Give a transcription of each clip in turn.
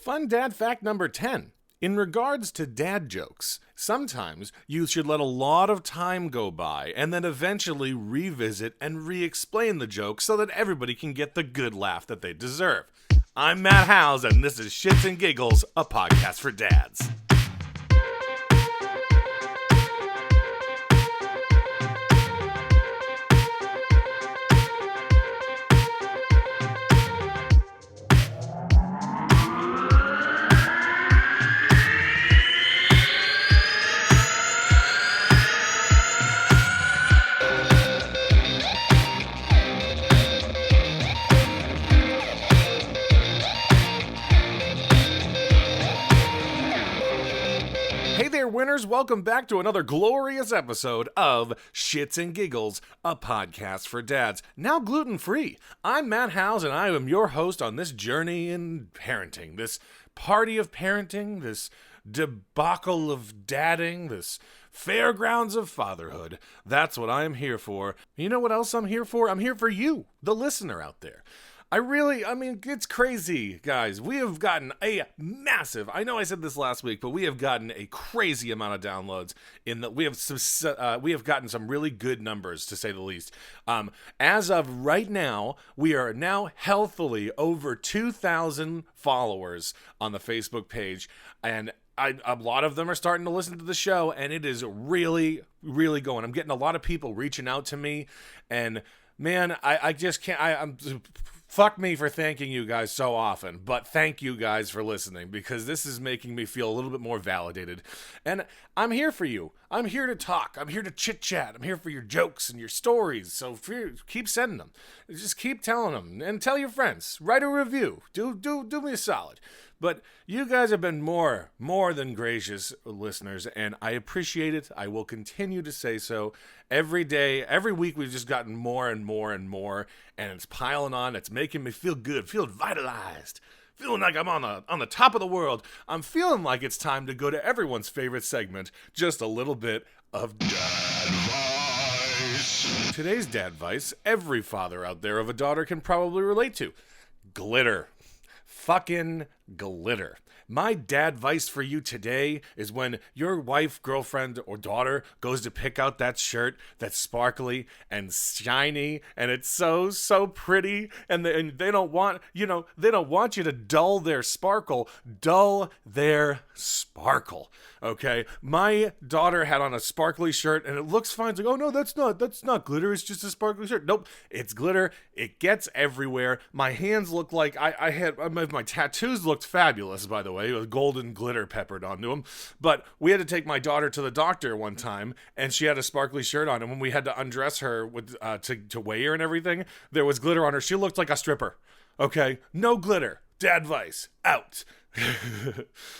Fun dad fact number 10. In regards to dad jokes, sometimes you should let a lot of time go by and then eventually revisit and re-explain the joke so that everybody can get the good laugh that they deserve. I'm Matt Howes, and this is Shits and Giggles, a podcast for dads. Winners, welcome back to another glorious episode of Shits and Giggles, a podcast for dads, now gluten-free. I'm Matt Howes, and I am your host on this journey in parenting, this party of parenting, this debacle of dadding, this fairgrounds of fatherhood. That's what I'm here for. You know what else I'm here for? I'm here for you, the listener out there. It's crazy, guys. We have gotten a massive, I know I said this last week, but we have gotten a crazy amount of downloads we have gotten some really good numbers, to say the least. As of right now, we are now healthily over 2,000 followers on the Facebook page, and a lot of them are starting to listen to the show, and it is really, really going. I'm getting a lot of people reaching out to me, and man, I just can't, fuck me for thanking you guys so often, but thank you guys for listening, because this is making me feel a little bit more validated. And I'm here for you. I'm here to talk. I'm here to chit-chat. I'm here for your jokes and your stories. So keep sending them. Just keep telling them. And tell your friends. Write a review. Do me a solid. But you guys have been more than gracious listeners, and I appreciate it. I will continue to say so. Every day, every week, we've just gotten more and more and more, and it's piling on. It's making me feel good, feel vitalized, feeling like I'm on the top of the world. I'm feeling like it's time to go to everyone's favorite segment, just a little bit of Dad Vice. Today's Dad Vice, every father out there of a daughter can probably relate to. Glitter. Fucking glitter. My dad vice for you today is when your wife, girlfriend, or daughter goes to pick out that shirt that's sparkly and shiny, and it's so pretty, and they don't want you to dull their sparkle. Dull their sparkle. Okay, my daughter had on a sparkly shirt, and it looks fine. It's like, oh no, that's not glitter. It's just a sparkly shirt. Nope, it's glitter. It gets everywhere. My hands look like my tattoos looked fabulous, by the way. It was golden glitter peppered onto them. But we had to take my daughter to the doctor one time, and she had a sparkly shirt on, and when we had to undress her with to weigh her and everything, there was glitter on her. She looked like a stripper. Okay, no glitter. Dad vice out.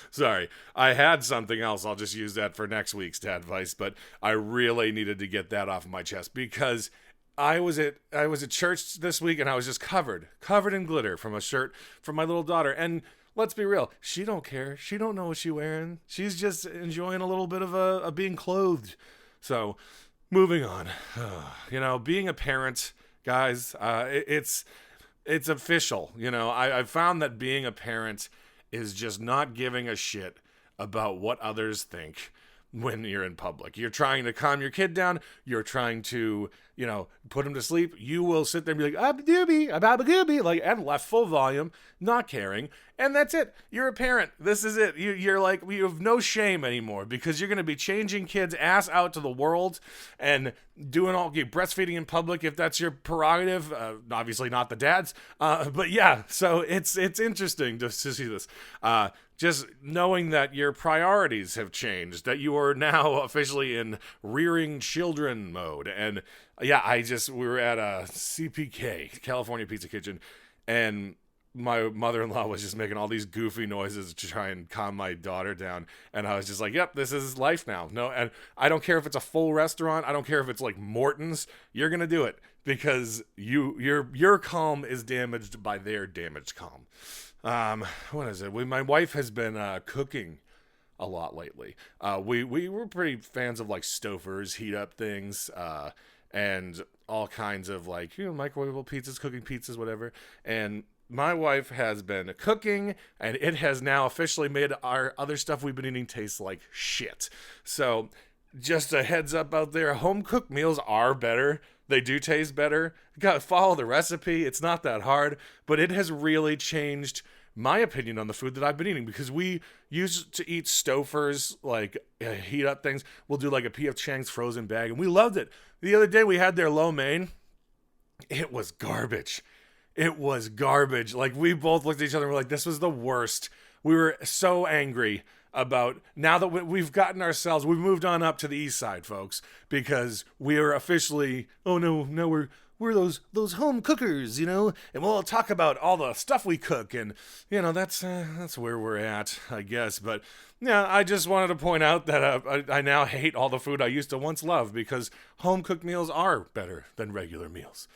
Sorry, I had something else. I'll just use that for next week's Dad Vice, but I really needed to get that off of my chest, because I was at church this week, and I was just covered in glitter from a shirt from my little daughter. And let's be real, she don't care. She don't know what she's wearing. She's just enjoying a little bit of being clothed. So, moving on. Being a parent, guys, it's official. I've found that being a parent is just not giving a shit about what others think when you're in public. You're trying to calm your kid down. You're trying to, put him to sleep. You will sit there and be like, abba-doobie, like, at left full volume, not caring. And that's it. You're a parent. This is it. You're like, you have no shame anymore, because you're going to be changing kids' ass out to the world and doing breastfeeding in public if that's your prerogative. Obviously not the dads. But yeah, so it's interesting to see this. Just knowing that your priorities have changed, that you are now officially in rearing children mode. And yeah, we were at a CPK, California Pizza Kitchen, and my mother-in-law was just making all these goofy noises to try and calm my daughter down. And I was just like, yep, this is life now. No, and I don't care if it's a full restaurant. I don't care if it's like Morton's. You're going to do it, because your calm is damaged by their damaged calm. What is it? My wife has been cooking a lot lately. We were pretty fans of like Stouffer's heat up things, and all kinds of like, microwavable pizzas, cooking pizzas, whatever. And my wife has been cooking, and it has now officially made our other stuff we've been eating taste like shit. So, just a heads up out there, home cooked meals are better. They do taste better. You gotta follow the recipe. It's not that hard, but it has really changed my opinion on the food that I've been eating, because we used to eat Stouffer's, like heat up things. We'll do like a P.F. Chang's frozen bag, and we loved it. The other day we had their lo mein. It was garbage. It was garbage. Like, we both looked at each other and were like, this was the worst. We were so angry about, now that we've gotten ourselves, we've moved on up to the east side, folks, because we are officially, oh no, we're those home cookers, and we'll talk about all the stuff we cook, and that's where we're at, I guess. But yeah, I just wanted to point out that I now hate all the food I used to once love, because home cooked meals are better than regular meals.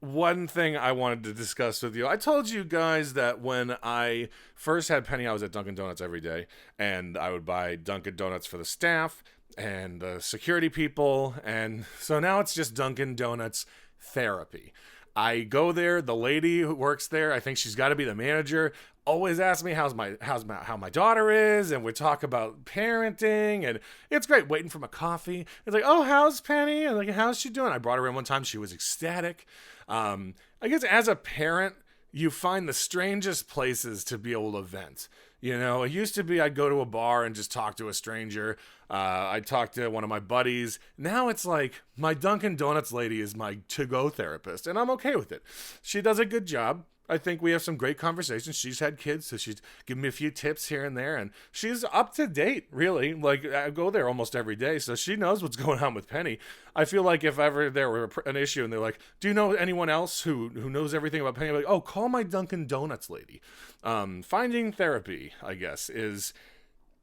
One thing I wanted to discuss with you, I told you guys that when I first had Penny, I was at Dunkin' Donuts every day, and I would buy Dunkin' Donuts for the staff and the security people, and so now it's just Dunkin' Donuts Therapy. I go there, the lady who works there, I think she's got to be the manager, always asks me how my daughter is, and we talk about parenting, and it's great. Waiting for my coffee, it's like, oh, how's Penny? And like, how's she doing? I brought her in one time, she was ecstatic. I guess as a parent, you find the strangest places to be able to vent. It used to be I'd go to a bar and just talk to a stranger. I'd talk to one of my buddies. Now it's like my Dunkin' Donuts lady is my to-go therapist, and I'm okay with it. She does a good job. I think we have some great conversations. She's had kids, so she's given me a few tips here and there, and she's up to date, really. Like, I go there almost every day, so she knows what's going on with Penny. I feel like if ever there were an issue and they're like, do you know anyone else who knows everything about Penny? I'm like, oh, call my Dunkin' Donuts lady. Finding therapy, I guess, is...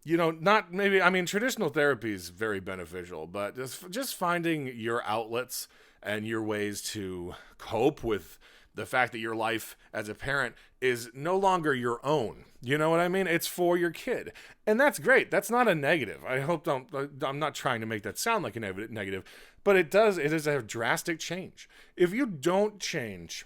not maybe, I mean, traditional therapy is very beneficial, but just finding your outlets and your ways to cope with the fact that your life as a parent is no longer your own. You know what I mean? It's for your kid. And that's great. That's not a negative. I'm not trying to make that sound like a negative, but it is a drastic change. If you don't change,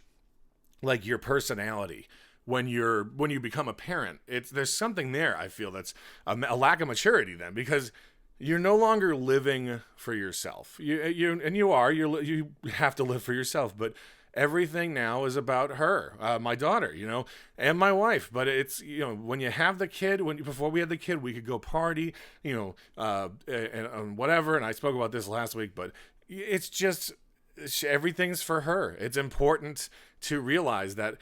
like, your personality when you become a parent, there's something there, I feel, that's a lack of maturity then, because you're no longer living for yourself. You have to live for yourself, but everything now is about her, my daughter, and my wife. But it's, when you have the kid, before we had the kid, we could go party, and whatever. And I spoke about this last week, but it's just, everything's for her. It's important to realize that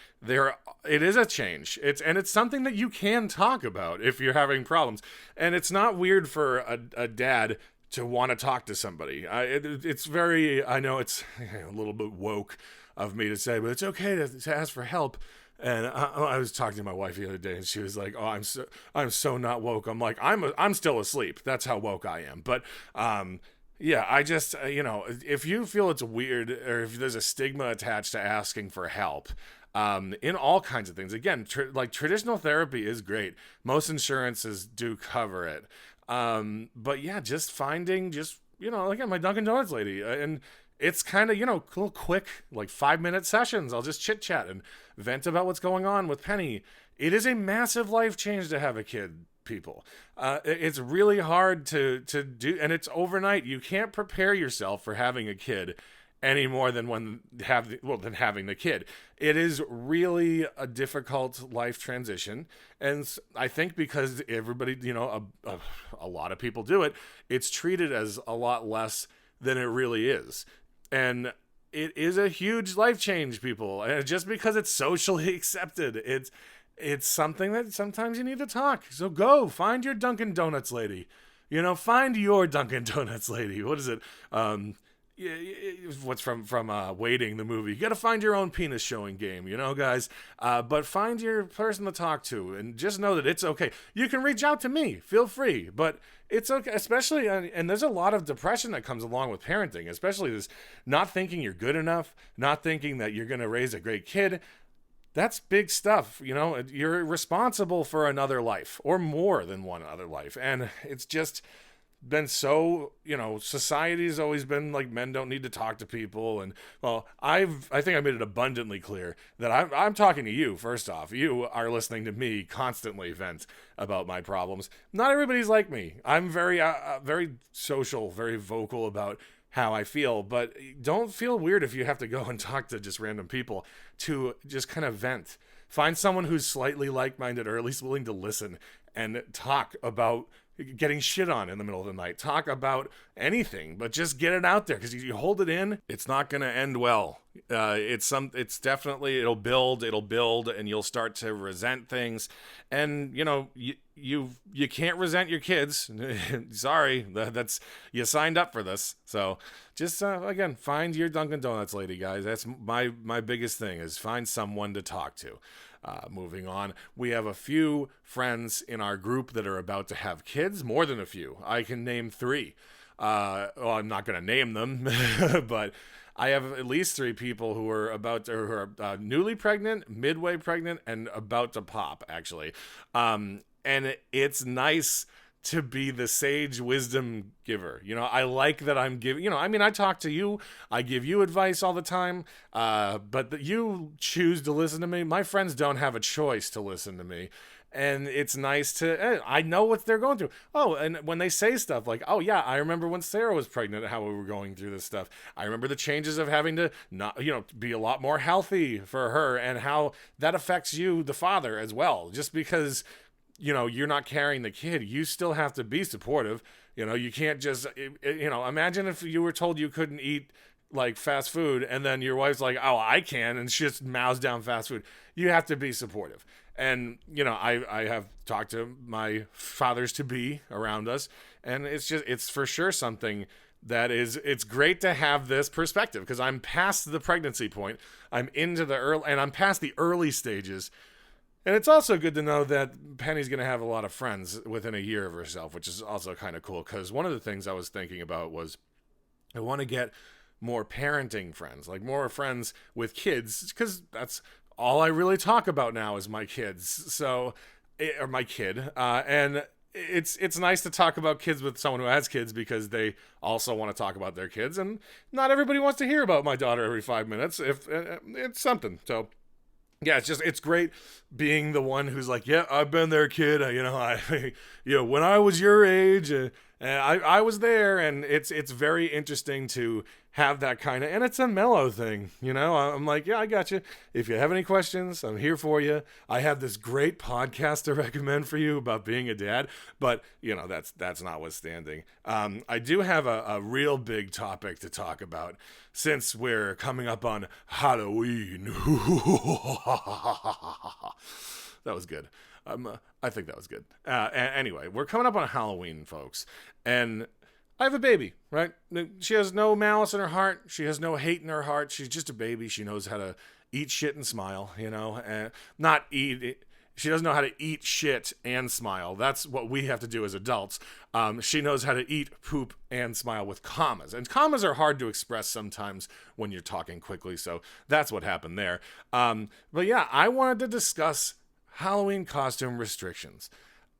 it is a change. It's something that you can talk about if you're having problems. And it's not weird for a dad to want to talk to somebody. It's very, I know it's a little bit woke of me to say, but it's okay to ask for help. And I was talking to my wife the other day, and she was like, "Oh, I'm so not woke." I'm like, I'm still asleep. That's how woke I am. But yeah, I just if you feel it's weird, or if there's a stigma attached to asking for help, in all kinds of things. Again, like, traditional therapy is great. Most insurances do cover it. But yeah, just finding, like my Dunkin' Donuts lady, and it's kind of, little quick, like 5-minute sessions. I'll just chit chat and vent about what's going on with Penny. It is a massive life change to have a kid, people. It's really hard to do, and it's overnight. You can't prepare yourself for having a kid any more than than having the kid. It is really a difficult life transition, and I think because everybody, a lot of people do it, it's treated as a lot less than it really is. And it is a huge life change, people. And just because it's socially accepted, it's something that sometimes you need to talk. So go find your Dunkin' Donuts lady. Find your Dunkin' Donuts lady. What is it? What's from Waiting, the movie. You got to find your own penis showing game, guys. But find your person to talk to, and just know that it's okay. You can reach out to me. Feel free. But it's okay, especially, and there's a lot of depression that comes along with parenting, especially this not thinking you're good enough, not thinking that you're going to raise a great kid. That's big stuff. You're responsible for another life, or more than one other life. And it's just, been so, society's always been like men don't need to talk to people. And well, I think I made it abundantly clear that I'm talking to you. First off, you are listening to me constantly vent about my problems. Not everybody's like me. I'm very social, very vocal about how I feel, but don't feel weird if you have to go and talk to just random people to just kind of vent. Find someone who's slightly like-minded or at least willing to listen and talk about getting shit on in the middle of the night. Talk about anything, but just get it out there, because you hold it in, it's not going to end well. It's definitely, it'll build, and you'll start to resent things. And you can't resent your kids. Sorry, that's you signed up for this. So just again, find your Dunkin Donuts lady, guys. That's my biggest thing, is find someone to talk to. Moving on, we have a few friends in our group that are about to have kids. More than a few. I can name 3. Well, I'm not going to name them, but I have at least 3 people who are newly pregnant, midway pregnant, and about to pop, actually. And it's nice to be the sage wisdom giver. I like that I'm giving, I talk to you, I give you advice all the time, but you choose to listen to me. My friends don't have a choice to listen to me. And it's nice I know what they're going through. Oh, and when they say stuff like, oh yeah, I remember when Sarah was pregnant, how we were going through this stuff. I remember the changes of having to not, be a lot more healthy for her, and how that affects you, the father, as well. Just because you're not carrying the kid, you still have to be supportive. You can't just, imagine if you were told you couldn't eat like fast food, and then your wife's like, oh, I can, and she just mouths down fast food. You have to be supportive. And, I have talked to my fathers-to-be around us, and it's for sure something that it's great to have this perspective, because I'm past the pregnancy point. I'm into I'm past the early stages. And it's also good to know that Penny's going to have a lot of friends within a year of herself, which is also kind of cool, because one of the things I was thinking about was I want to get more parenting friends, like more friends with kids, because that's all I really talk about now is my kids. So, or my kid. And it's nice to talk about kids with someone who has kids, because they also want to talk about their kids. And not everybody wants to hear about my daughter every 5 minutes. If it's something. So yeah, it's great being the one who's like, yeah, I've been there, kid. When I was your age, and I was there, and it's very interesting to have that kind of, and it's a mellow thing, I'm like, yeah, I got you. If you have any questions, I'm here for you. I have this great podcast to recommend for you about being a dad, but that's notwithstanding. I do have a real big topic to talk about, since we're coming up on Halloween. That was good. I think that was good. Anyway, we're coming up on Halloween, folks, and I have a baby, right? She has no malice in her heart. She has no hate in her heart. She's just a baby. She knows how to eat shit and smile, and not eat it. She doesn't know how to eat shit and smile. That's what we have to do as adults. She knows how to eat, poop, and smile with commas. And commas are hard to express sometimes when you're talking quickly, so that's what happened there. But yeah, I wanted to discuss Halloween costume restrictions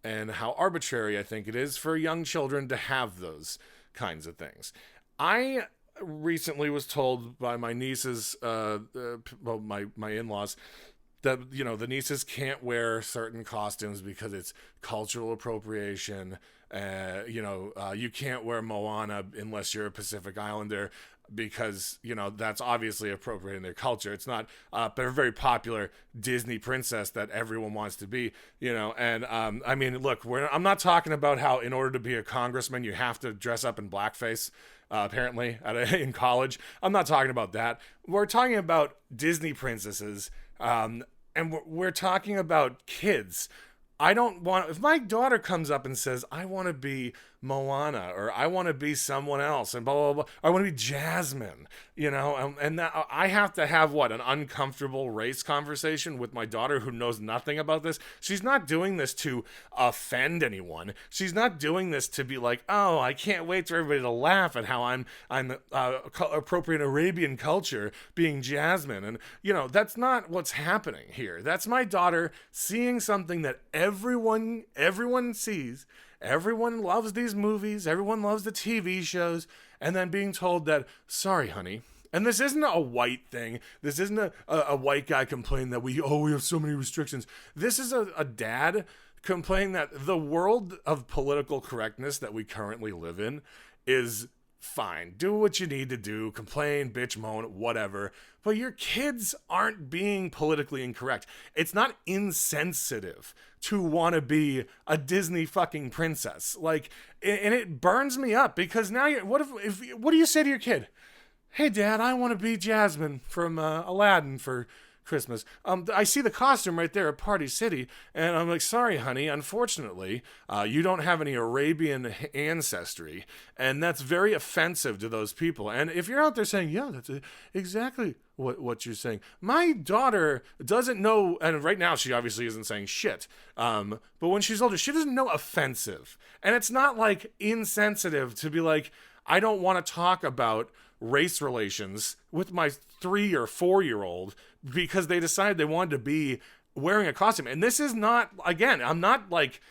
and how arbitrary I think it is for young children to have those kinds of things. I recently was told by my nieces, my in-laws, that the nieces can't wear certain costumes because it's cultural appropriation. You can't wear Moana unless you're a Pacific Islander, because that's obviously appropriating their culture. It's not a very popular Disney princess that everyone wants to be, and I mean, look, I'm not talking about how in order to be a congressman you have to dress up in blackface, apparently in college. I'm not talking about that. We're talking about Disney princesses, and we're talking about kids. I don't want, if my daughter comes up and says, I want to be Moana, or I want to be someone else, and blah, blah, blah, I want to be Jasmine, and that, I have to have an uncomfortable race conversation with my daughter who knows nothing about this. She's not doing this to offend anyone. She's not doing this to be like, oh, I can't wait for everybody to laugh at how I'm appropriating Arabian culture being Jasmine. And, that's not what's happening here. That's my daughter seeing something that everyone sees, everyone loves these movies, everyone loves the TV shows, and then being told that, sorry, honey. And this isn't a white thing. This isn't a white guy complaining that we have so many restrictions. This is a dad complaining that the world of political correctness that we currently live in is fine. Do what you need to do. Complain, bitch, moan, whatever. But your kids aren't being politically incorrect. It's not insensitive to want to be a Disney fucking princess. Like, and it burns me up because now what do you say to your kid? Hey, Dad, I want to be Jasmine from Aladdin for Christmas. I see the costume right there at Party City, and I'm like, sorry, honey, unfortunately, you don't have any Arabian ancestry, and that's very offensive to those people. And if you're out there saying, yeah, that's exactly what you're saying. My daughter doesn't know, and right now she obviously isn't saying shit, but when she's older, she doesn't know offensive. And it's not like insensitive to be like, I don't want to talk about race relations with my 3 or 4 year old because they decided they wanted to be wearing a costume. And this is not, again, I'm not like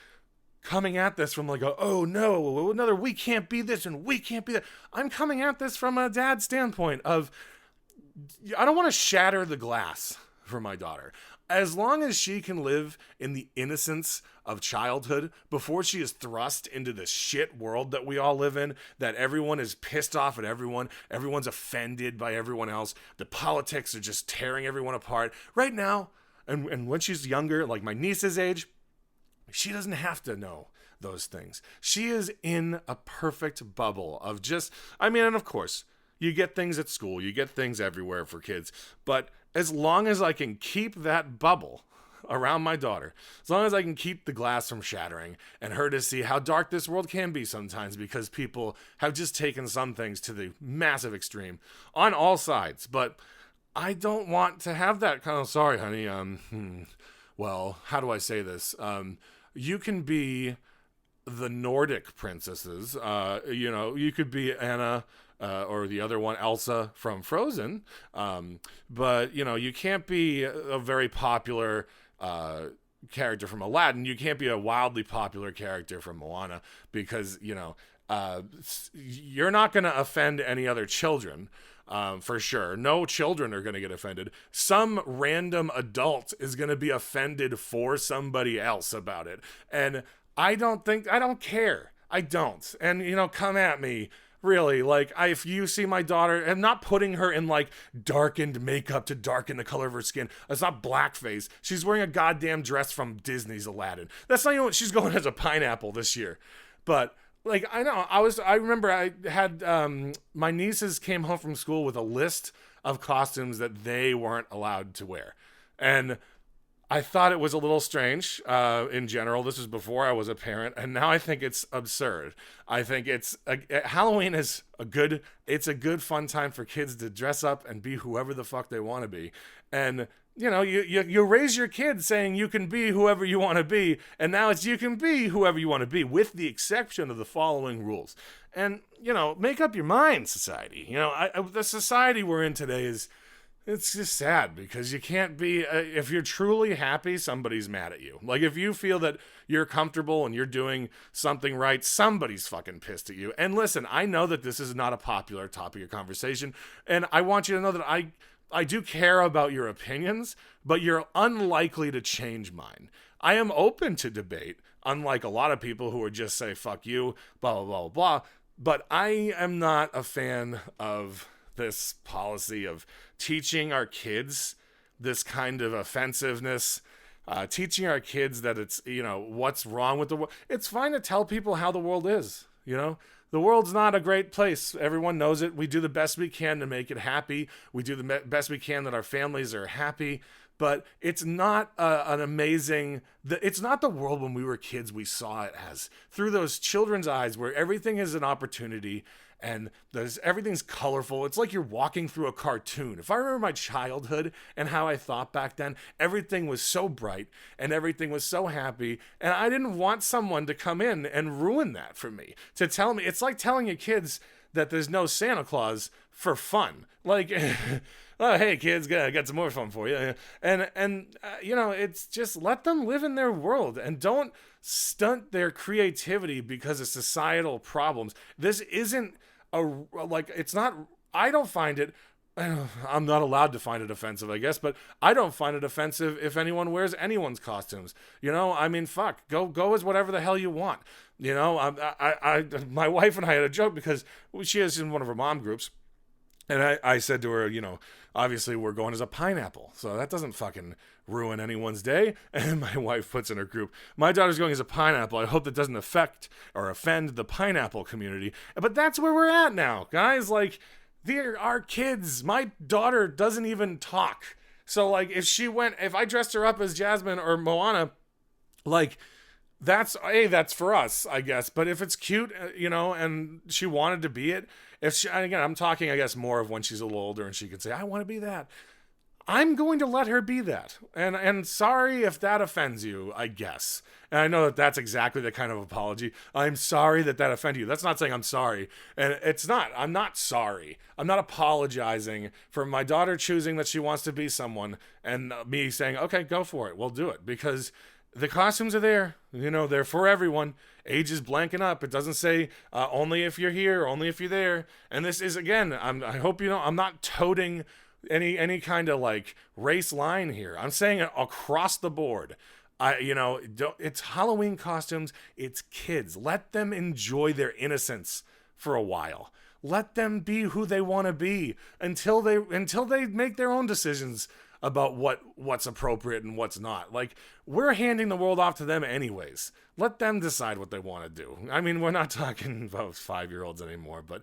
coming at this from like, oh no, another, we can't be this and we can't be that. I'm coming at this from a dad standpoint of, I don't want to shatter the glass for my daughter. As long as she can live in the innocence of childhood before she is thrust into the shit world that we all live in, that everyone is pissed off at everyone, everyone's offended by everyone else, the politics are just tearing everyone apart. Right now, and when she's younger, like my niece's age, she doesn't have to know those things. She is in a perfect bubble of just, and of course, you get things at school, you get things everywhere for kids, but as long as I can keep that bubble around my daughter, as long as I can keep the glass from shattering and her to see how dark this world can be sometimes because people have just taken some things to the massive extreme on all sides. But I don't want to have that kind of, sorry, honey, well, how do I say this? You can be the Nordic princesses, you could be Anna, or the other one, Elsa from Frozen. But, you can't be a very popular character from Aladdin. You can't be a wildly popular character from Moana because, you're not going to offend any other children. For sure. No children are going to get offended. Some random adult is going to be offended for somebody else about it. And I don't care. I don't. And, come at me. Really, like, if you see my daughter, I'm not putting her in, like, darkened makeup to darken the color of her skin. It's not blackface. She's wearing a goddamn dress from Disney's Aladdin. That's not even what she's going as a pineapple this year. But, like, I remember I had, my nieces came home from school with a list of costumes that they weren't allowed to wear. And I thought it was a little strange in general. This was before I was a parent, and now I think it's absurd. I think Halloween is a good fun time for kids to dress up and be whoever the fuck they want to be. And you raise your kids saying you can be whoever you want to be, and now it's you can be whoever you want to be with the exception of the following rules. And make up your mind, society. The society we're in today is. It's just sad because you can't be, if you're truly happy, somebody's mad at you. Like if you feel that you're comfortable and you're doing something right, somebody's fucking pissed at you. And listen, I know that this is not a popular topic of conversation. And I want you to know that I do care about your opinions, but you're unlikely to change mine. I am open to debate, unlike a lot of people who would just say, fuck you, blah, blah, blah, blah. But I am not a fan of this policy of teaching our kids this kind of offensiveness, teaching our kids that it's, what's wrong with the world. It's fine to tell people how the world is, The world's not a great place. Everyone knows it. We do the best we can to make it happy. We do the best we can that our families are happy. But it's not it's not the world when we were kids we saw it as. Through those children's eyes where everything is an opportunity and everything's colorful. It's like you're walking through a cartoon. If I remember my childhood and how I thought back then, everything was so bright and everything was so happy. And I didn't want someone to come in and ruin that for me. To tell me, it's like telling your kids that there's no Santa Claus for fun. Like, oh, hey kids, got some more fun for you. And you know, it's just let them live in their world and don't stunt their creativity because of societal problems. This isn't it's not, I don't find it, I'm not allowed to find it offensive, I guess, but I don't find it offensive if anyone wears anyone's costumes. You know, I mean, fuck, go as whatever the hell you want. You know, my wife and I had a joke because she is in one of her mom groups. And I said to her, you know, obviously we're going as a pineapple, so that doesn't fucking ruin anyone's day. And my wife puts in her group, my daughter's going as a pineapple. I hope that doesn't affect or offend the pineapple community. But that's where we're at now, guys. Like, there are kids. My daughter doesn't even talk. So, like, if I dressed her up as Jasmine or Moana, like, that's for us, I guess. But if it's cute, you know, and she wanted to be it, again, I'm talking, I guess, more of when she's a little older and she could say, I want to be that. I'm going to let her be that. And sorry if that offends you, I guess. And I know that that's exactly the kind of apology. I'm sorry that offended you. That's not saying I'm sorry. And it's not. I'm not sorry. I'm not apologizing for my daughter choosing that she wants to be someone and me saying, okay, go for it. We'll do it. Because the costumes are there. You know, they're for everyone. Age is blanking up. It doesn't say only if you're here, only if you're there. And this is, again, I hope you know, I'm not toting any kind of like race line here. I'm saying it across the board. It's Halloween costumes. It's kids. Let them enjoy their innocence for a while. Let them be who they want to be until they make their own decisions about what's appropriate and what's not. Like, we're handing the world off to them anyways. Let them decide what they want to do. I mean, we're not talking about 5-year-olds anymore, but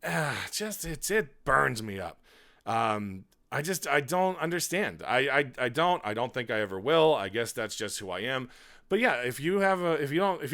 it burns me up. I don't understand. I don't think I ever will. I guess that's just who I am. But yeah, if you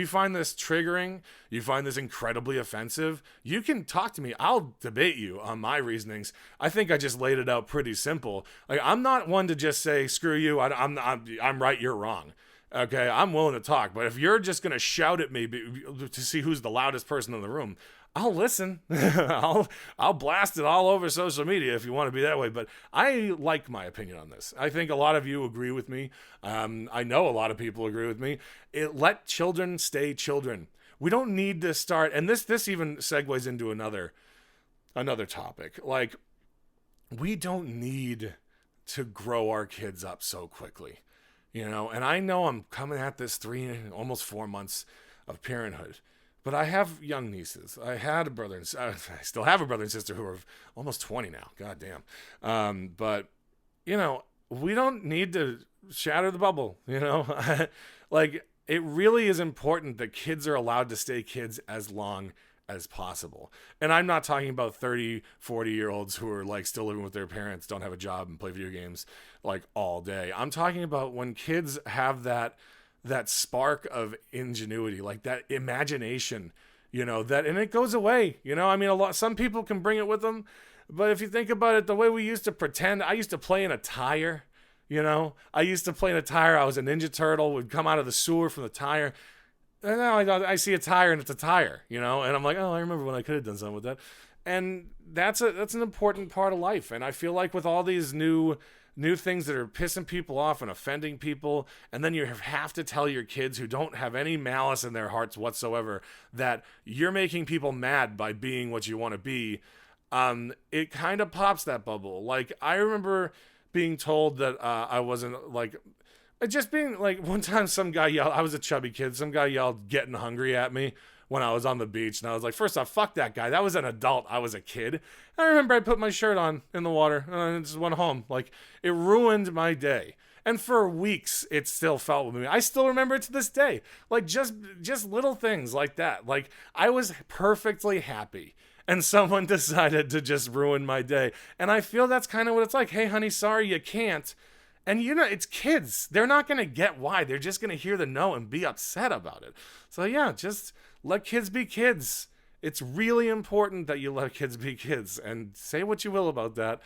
find this triggering, you find this incredibly offensive, you can talk to me. I'll debate you on my reasonings. I think I just laid it out pretty simple. Like, I'm not one to just say, screw you. I'm right. You're wrong. Okay. I'm willing to talk, but if you're just going to shout at me to see who's the loudest person in the room, I'll listen. I'll blast it all over social media if you want to be that way. But I like my opinion on this. I think a lot of you agree with me. I know a lot of people agree with me. Let children stay children. We don't need to start. And this even segues into another topic. Like, we don't need to grow our kids up so quickly, you know. And I know I'm coming at this almost 4 months of parenthood. But I have young nieces. I had a brother and I still have a brother and sister who are almost 20 now. God damn. But, you know, we don't need to shatter the bubble, you know? Like, it really is important that kids are allowed to stay kids as long as possible. And I'm not talking about 30, 40-year-olds who are, like, still living with their parents, don't have a job, and play video games, like, all day. I'm talking about when kids have that spark of ingenuity, like that imagination, you know, and it goes away, you know. I mean, some people can bring it with them, but if you think about it, the way we used to pretend, I used to play in a tire, you know, I used to play in a tire. I was a Ninja Turtle, would come out of the sewer from the tire. And now I see a tire and it's a tire, you know, and I'm like, oh, I remember when I could have done something with that. And that's an important part of life. And I feel like with all these new things that are pissing people off and offending people, and then you have to tell your kids who don't have any malice in their hearts whatsoever that you're making people mad by being what you want to be, it kind of pops that bubble. Like, I remember being told that I wasn't, like, just being, like, one time some guy yelled, I was a chubby kid, some guy yelled, getting hungry at me when I was on the beach, and I was like, first off, fuck that guy. That was an adult. I was a kid. I remember I put my shirt on in the water and I just went home. Like, it ruined my day. And for weeks, it still felt with me. I still remember it to this day. Like, just little things like that. Like, I was perfectly happy, and someone decided to just ruin my day. And I feel that's kind of what it's like. Hey, honey, sorry you can't. And, you know, it's kids. They're not going to get why. They're just going to hear the no and be upset about it. So, yeah, just let kids be kids. It's really important that you let kids be kids. And say what you will about that.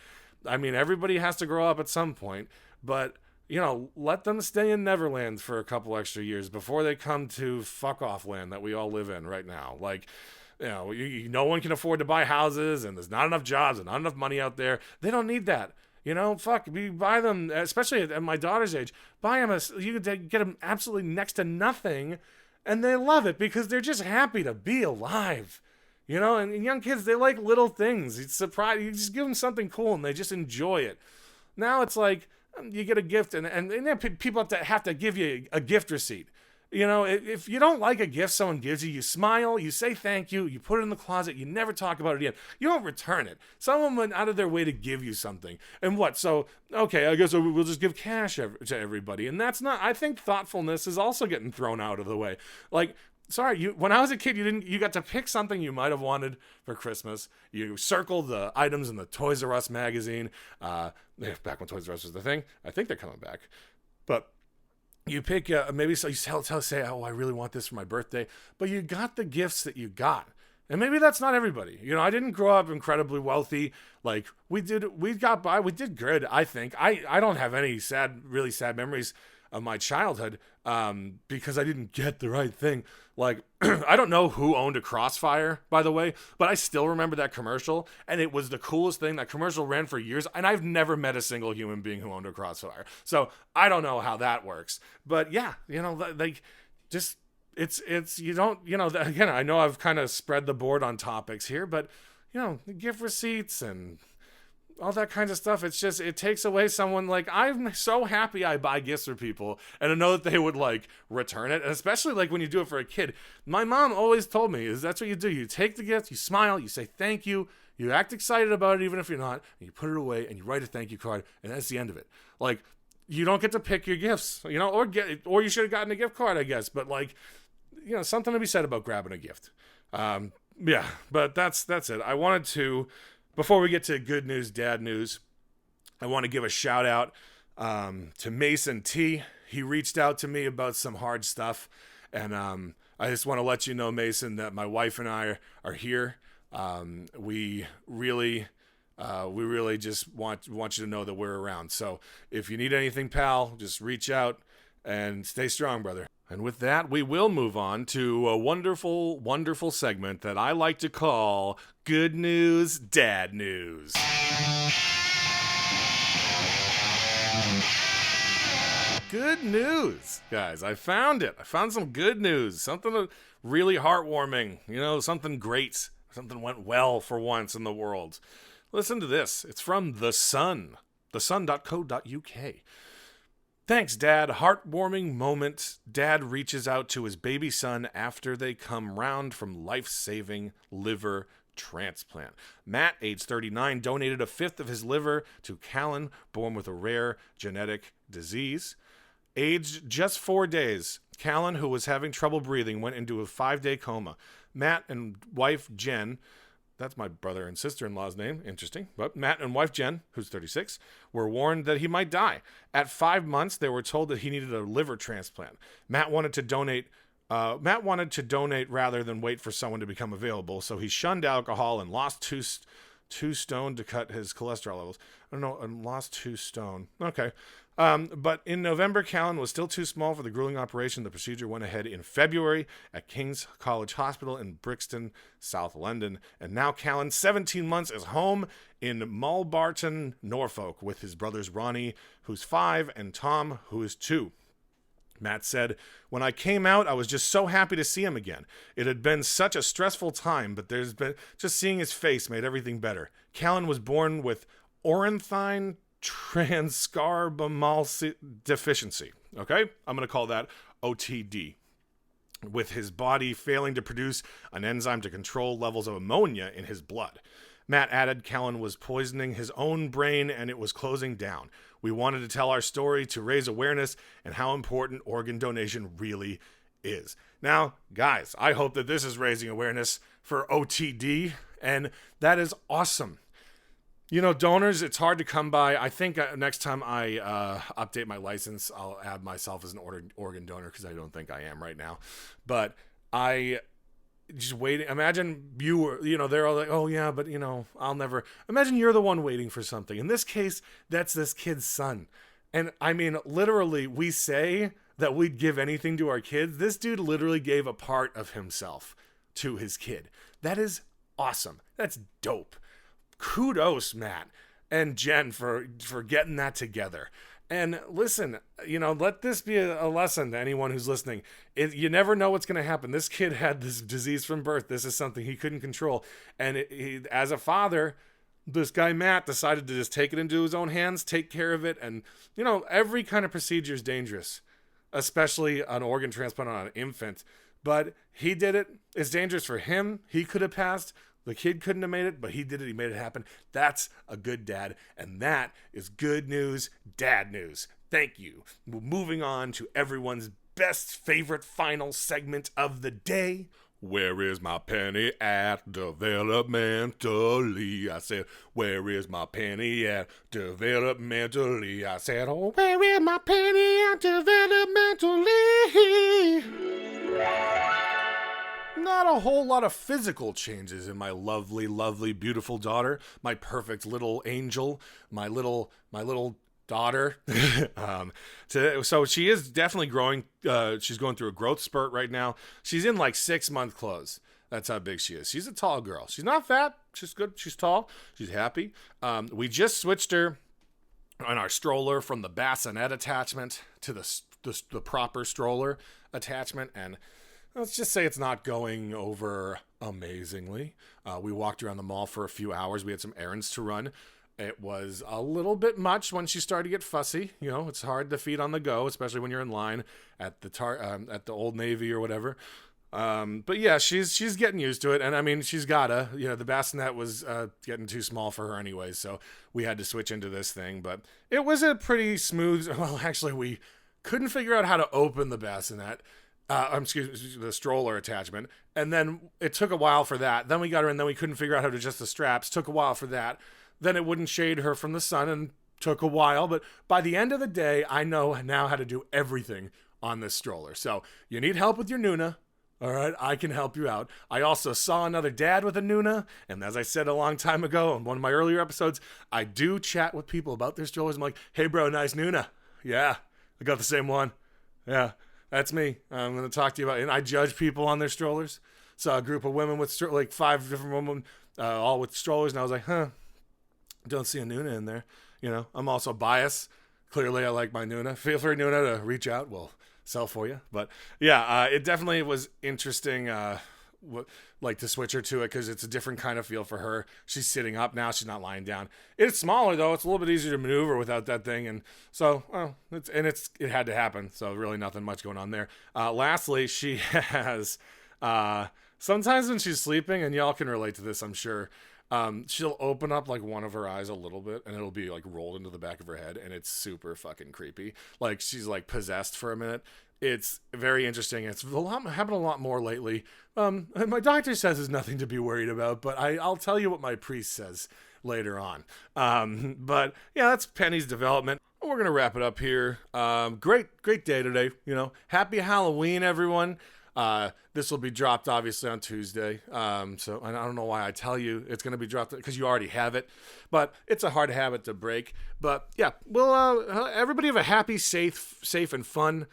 I mean, everybody has to grow up at some point. But, you know, let them stay in Neverland for a couple extra years before they come to fuck off land that we all live in right now. Like, no one can afford to buy houses, and there's not enough jobs and not enough money out there. They don't need that. We buy them, especially at my daughter's age, buy them, you could get them absolutely next to nothing, and they love it because they're just happy to be alive. And young kids, they like little things. It's surprising. You just give them something cool, and they just enjoy it. Now it's like you get a gift, and then people have to give you a gift receipt. If you don't like a gift someone gives you, you smile, you say thank you, you put it in the closet, you never talk about it again. You don't return it. Someone went out of their way to give you something. And what? So, okay, I guess we'll just give cash to everybody. And that's not, I think thoughtfulness is also getting thrown out of the way. Like, sorry, when I was a kid, you got to pick something you might have wanted for Christmas. You circled the items in the Toys R Us magazine. Back when Toys R Us was the thing. I think they're coming back. But you pick, maybe so you say, oh, I really want this for my birthday. But you got the gifts that you got. And maybe that's not everybody. I didn't grow up incredibly wealthy. Like, we got by. We did good, I think. I don't have any really sad memories of my childhood because I didn't get the right thing. Like, I don't know who owned a Crossfire, by the way, but I still remember that commercial, and it was the coolest thing. That commercial ran for years, and I've never met a single human being who owned a Crossfire. So I don't know how that works. But yeah, it's you don't, again, I know I've kind of spread the board on topics here, but the gift receipts and all that kind of stuff, it's just, it takes away someone. Like, I'm so happy I buy gifts for people and I know that they would return it, and especially when you do it for a kid. My mom always told me that's what you do. You take the gift, you smile, you say thank you, you act excited about it even if you're not, and you put it away and you write a thank you card, and that's the end of it. Like, you don't get to pick your gifts, or you should have gotten a gift card, I guess, but something to be said about grabbing a gift. Yeah, but that's it. I wanted to, before we get to good news, dad news, I want to give a shout out to Mason T. He reached out to me about some hard stuff, and I just want to let you know, Mason, that my wife and I are here. We really just want you to know that we're around. So if you need anything, pal, just reach out and stay strong, brother. And with that, we will move on to a wonderful, wonderful segment that I like to call Good News, Dad News. Good news, guys. I found it. I found some good news. Something really heartwarming. Something great. Something went well for once in the world. Listen to this. It's from The Sun. thesun.co.uk. Thanks, Dad. Heartwarming moment. Dad reaches out to his baby son after they come round from life-saving liver transplant. Matt, age 39, donated a fifth of his liver to Callan, born with a rare genetic disease. Aged just 4 days, Callan, who was having trouble breathing, went into a 5-day coma. Matt and wife Jen, that's my brother and sister-in-law's name. Interesting. But Matt and wife Jen, who's 36, were warned that he might die. At 5 months, they were told that he needed a liver transplant. Matt wanted to donate rather than wait for someone to become available, so he shunned alcohol and lost two stone to cut his cholesterol levels. I don't know, lost 2 stone. Okay. But in November, Callan was still too small for the grueling operation. The procedure went ahead in February at King's College Hospital in Brixton, South London. And now Callan, 17 months, is home in Mulbarton, Norfolk, with his brothers Ronnie, who's 5, and Tom, who is 2. Matt said, "When I came out, I was just so happy to see him again. It had been such a stressful time, but just seeing his face made everything better. Callan was born with ornithine transcarbamyl deficiency." Okay? I'm going to call that OTD. With his body failing to produce an enzyme to control levels of ammonia in his blood. Matt added Callan was poisoning his own brain and it was closing down. We wanted to tell our story to raise awareness and how important organ donation really is. Now, guys, I hope that this is raising awareness for OTD, and that is awesome. Donors, it's hard to come by. I think next time I update my license, I'll add myself as an organ donor because I don't think I am right now. But I just waiting. Imagine you were, they're all like, oh yeah, but I'll never. Imagine you're the one waiting for something. In this case, that's this kid's son. And I mean, literally, we say that we'd give anything to our kids. This dude literally gave a part of himself to his kid. That is awesome. That's dope. Kudos, Matt and Jen, for getting that together. And listen, let this be a lesson to anyone who's listening. You never know what's going to happen. This kid had this disease from birth. This is something he couldn't control. And as a father, this guy Matt decided to just take it into his own hands, take care of it. And, every kind of procedure is dangerous, especially an organ transplant on an infant. But he did it. It's dangerous for him. He could have passed. The kid couldn't have made it, but he did it. He made it happen. That's a good dad, and that is good news, dad news. Thank you. Moving on to everyone's best favorite final segment of the day. Where is my penny at developmentally? I said, where is my penny at developmentally? I said, oh, where is my penny at developmentally? Not a whole lot of physical changes in my lovely, lovely, beautiful daughter, my perfect little angel, my little daughter. So she is definitely growing. She's going through a growth spurt right now. She's in like 6-month clothes. That's how big she is. She's a tall girl. She's not fat. She's good. She's tall. She's happy. We just switched her on our stroller from the bassinet attachment to the proper stroller attachment, and let's just say it's not going over amazingly. We walked around the mall for a few hours. We had some errands to run. It was a little bit much when she started to get fussy. It's hard to feed on the go, especially when you're in line at the Old Navy or whatever. But yeah, she's getting used to it. And I mean, she's gotta, the bassinet was getting too small for her anyway. So we had to switch into this thing. But it was a pretty smooth, well, actually, we couldn't figure out how to open the bassinet. The stroller attachment. And then it took a while for that. Then we got her in, then we couldn't figure out how to adjust the straps. Took a while for that. Then it wouldn't shade her from the sun, and took a while. But by the end of the day, I know now how to do everything on this stroller. So you need help with your Nuna. All right, I can help you out. I also saw another dad with a Nuna, and as I said a long time ago in one of my earlier episodes, I do chat with people about their strollers. I'm like, hey bro, nice Nuna. Yeah, I got the same one. Yeah. That's me. I'm going to talk to you about it. And I judge people on their strollers. Saw a group of women with, 5 different women, all with strollers. And I was like, don't see a Nuna in there. I'm also biased. Clearly, I like my Nuna. Feel free, Nuna, to reach out. We'll sell for you. But yeah, it definitely was interesting, to switch her to it, because it's a different kind of feel for her. She's sitting up now. She's not lying down. It's smaller though. It's a little bit easier to maneuver without that thing, and so it had to happen. So really nothing much going on there. Lastly, she has sometimes when she's sleeping, and y'all can relate to this, I'm sure. She'll open up like one of her eyes a little bit, and it'll be like rolled into the back of her head, and it's super fucking creepy. Like she's like possessed for a minute. It's very interesting. It's happened a lot more lately. And my doctor says there's nothing to be worried about, but I'll tell you what my priest says later on. But yeah, that's Penny's development. We're going to wrap it up here. Great day today. Happy Halloween, everyone. This will be dropped obviously on Tuesday. So I don't know why I tell you it's going to be dropped, because you already have it, but it's a hard habit to break. But yeah, well, everybody have a happy, safe and fun,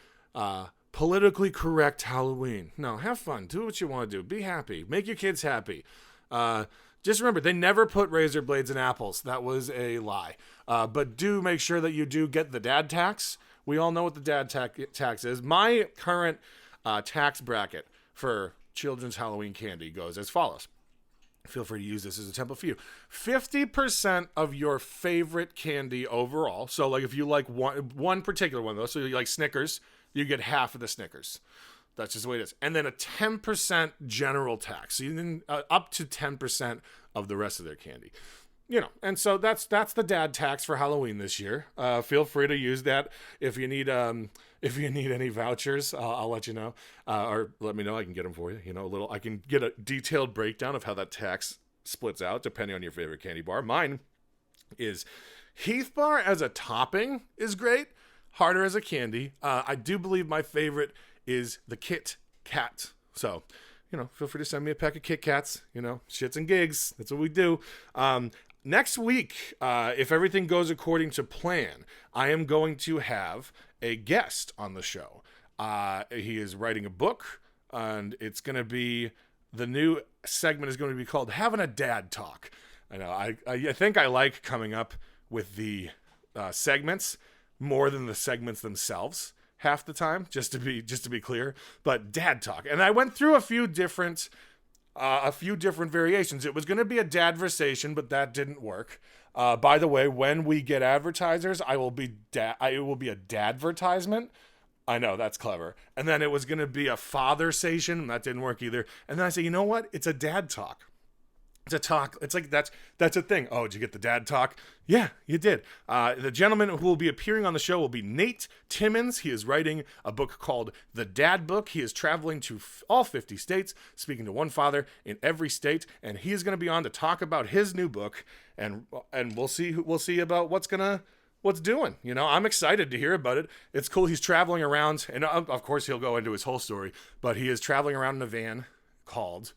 politically correct Halloween. No, have fun. Do what you want to do. Be happy. Make your kids happy. Just remember, they never put razor blades in apples. That was a lie. But do make sure that you do get the dad tax. We all know what the dad tax is. My current tax bracket for children's Halloween candy goes as follows. Feel free to use this as a template for you. 50% of your favorite candy overall. So like if you like one particular one of those, so you like Snickers, you get half of the Snickers. That's just the way it is. And then a 10% general tax. So you can up to 10% of the rest of their candy. And so that's the dad tax for Halloween this year. Feel free to use that if you need any vouchers. I'll let you know, or let me know. I can get them for you. I can get a detailed breakdown of how that tax splits out depending on your favorite candy bar. Mine is Heath Bar as a topping is great. Harder as a candy. I do believe my favorite is the Kit Kat. So, feel free to send me a pack of Kit Kats. Shits and gigs. That's what we do. Next week, if everything goes according to plan, I am going to have a guest on the show. He is writing a book, and it's going to be the new segment is going to be called Having a Dad Talk. I know, I think I like coming up with the segments more than the segments themselves half the time, just to be clear. But Dad Talk. And I went through a few different variations. It was going to be a dadversation, but that didn't work. By the way, when we get advertisers, it will be a dadvertisement. I know, that's clever. And then it was going to be a father-sation, and that didn't work either. And then I said, you know what? It's a dad talk. It's a talk. It's like, that's a thing. Oh, did you get the dad talk? Yeah, you did. The gentleman who will be appearing on the show will be Nate Timmons. He is writing a book called The Dad Book. He is traveling to all 50 states, speaking to one father in every state, and he is going to be on to talk about his new book, and we'll see about what's doing. You know, I'm excited to hear about it. It's cool. He's traveling around, and of course he'll go into his whole story, but he is traveling around in a van called,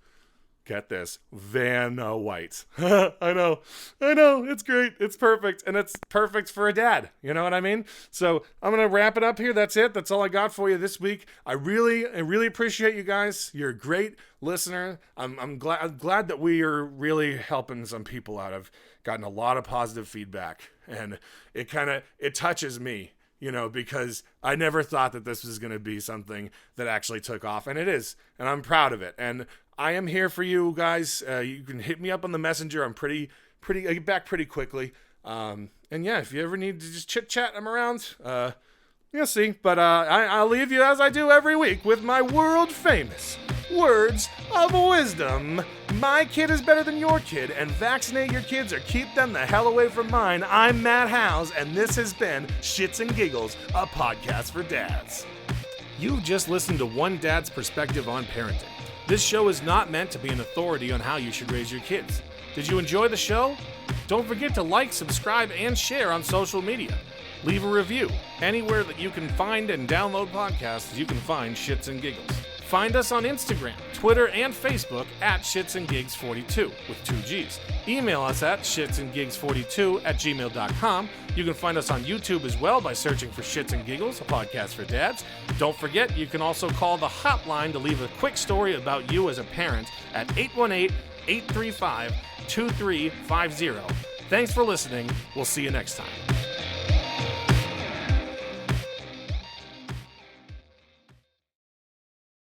get this, Van White. I know, it's great, it's perfect, and it's perfect for a dad, you know what I mean? So I'm gonna wrap it up here. That's it. That's all I got for you this week. I really appreciate you guys. You're a great listener. I'm glad that we are really helping some people out. I've gotten a lot of positive feedback, and it touches me, you know, because I never thought that this was going to be something that actually took off, and it is, and I'm proud of it. And I am here for you guys. You can hit me up on the messenger. I'm I get back pretty quickly. And yeah, if you ever need to just chit chat, I'm around. You'll see. But I'll leave you, as I do every week, with my world famous words of wisdom. My kid is better than your kid, and vaccinate your kids or keep them the hell away from mine. I'm Matt Howes, and this has been Shits and Giggles, a podcast for dads. You've just listened to one dad's perspective on parenting. This show is not meant to be an authority on how you should raise your kids. Did you enjoy the show? Don't forget to like, subscribe, and share on social media. Leave a review. Anywhere that you can find and download podcasts, you can find Shits and Giggles. Find us on Instagram, Twitter, and Facebook at shitsandgigs42 with 2 G's. Email us at shitsandgigs42@gmail.com. You can find us on YouTube as well by searching for Shits and Giggles, a podcast for dads. Don't forget, you can also call the hotline to leave a quick story about you as a parent at 818-835-2350. Thanks for listening. We'll see you next time.